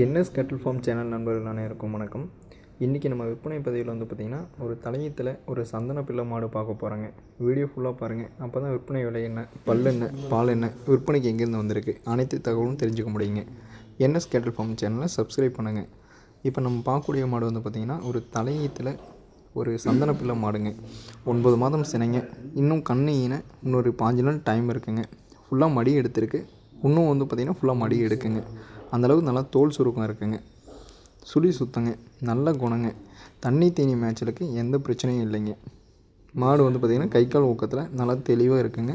NS கேட்டில் form channel நண்பர்கள் அனைவருக்கும் வணக்கம். இன்றைக்கி நம்ம விற்பனை பதிவில் பார்த்திங்கன்னா ஒரு தலையத்தில் ஒரு சந்தன பிள்ளை மாடு பார்க்க போகிறாங்க. வீடியோ ஃபுல்லாக பாருங்கள். அப்போ தான் விற்பனை விலை என்ன, பல் என்ன, பால் என்ன, விற்பனைக்கு எங்கேருந்து வந்திருக்கு அனைத்து தகவலும் தெரிஞ்சுக்க முடியுங்க. என்எஸ் கேட்டில் ஃபார்ம் சேனலை சப்ஸ்கிரைப் பண்ணுங்கள். இப்போ நம்ம பார்க்கக்கூடிய மாடு பார்த்திங்கன்னா ஒரு தலையத்தில் ஒரு சந்தன பிள்ளை மாடுங்க. 9 மாதம் சினைங்க. இன்னும் கண்ணின இன்னொரு 5 நாள் டைம் இருக்குங்க. ஃபுல்லாக மடி எடுத்திருக்கு. இன்னும் பார்த்திங்கன்னா ஃபுல்லாக மடி எடுக்குங்க. அந்தளவுக்கு நல்லா தோல் சுருக்கம் இருக்குங்க. சுழி சுத்தங்க. நல்ல குணங்க. தண்ணி தீனி மேய்ச்சலுக்கு எந்த பிரச்சனையும் இல்லைங்க. மாடு பார்த்திங்கன்னா கை கால் ஊக்கத்தில் நல்லா தெளிவாக இருக்குங்க.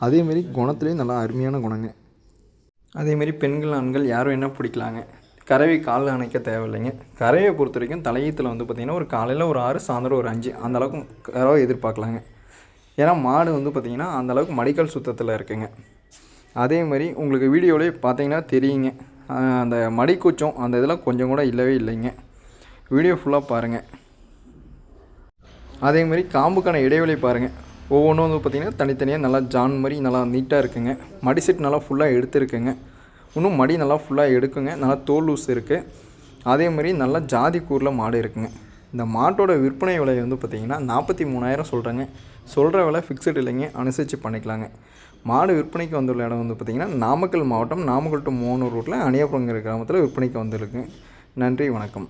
அதேமாரி குணத்துலேயும் நல்லா அருமையான குணங்க. அதேமாரி பெண்கள் ஆண்கள் யாரும் என்ன பிடிக்கலாங்க. கறவை காலில் அணைக்க தேவையில்லைங்க. கறவையை பொறுத்த வரைக்கும் தலையத்தில் பார்த்திங்கன்னா ஒரு காலையில் ஒரு 6, சாயந்தரம் ஒரு 5 அந்தளவுக்கு கறவை எதிர்பார்க்கலாங்க. ஏன்னா மாடு பார்த்திங்கன்னா அந்தளவுக்கு மடிக்கால் சுத்தத்தில் இருக்குங்க. அதே மாதிரி உங்களுக்கு வீடியோவிலே பார்த்தீங்கன்னா தெரியுங்க, அந்த மடி கூச்சம் அந்த இதெல்லாம் கொஞ்சம் கூட இல்லவே இல்லைங்க. வீடியோ ஃபுல்லாக பாருங்கள். அதேமாதிரி காம்புக்கான இடைவெளி பாருங்கள். ஒவ்வொன்றும் பார்த்திங்கன்னா தனித்தனியாக நல்லா ஜான் மாதிரி நல்லா நீட்டாக இருக்குங்க. மடி செட் நல்லா ஃபுல்லாக எடுத்துருக்குங்க. இன்னும் மடி நல்லா ஃபுல்லாக எடுக்குங்க. நல்லா தோல் லூஸ் இருக்குது. அதே மாதிரி நல்லா ஜாதி கூரில் மாடு இருக்குங்க. இந்த மாட்டோட விற்பனை விலை பார்த்திங்கன்னா 43,000 சொல்கிறேங்க. சொல்கிற விலை ஃபிக்ஸட் இல்லைங்க, அனுசரித்து பண்ணிக்கலாங்க. மாடு விற்பனைக்கு வந்துள்ள இடம் பார்த்திங்கன்னா நாமக்கல் மாவட்டம், நாமக்கல் டு மோனூர் ரோட்டில் அணியாபுரங்கிற கிராமத்தில் விற்பனைக்கு வந்துருக்கு. நன்றி, வணக்கம்.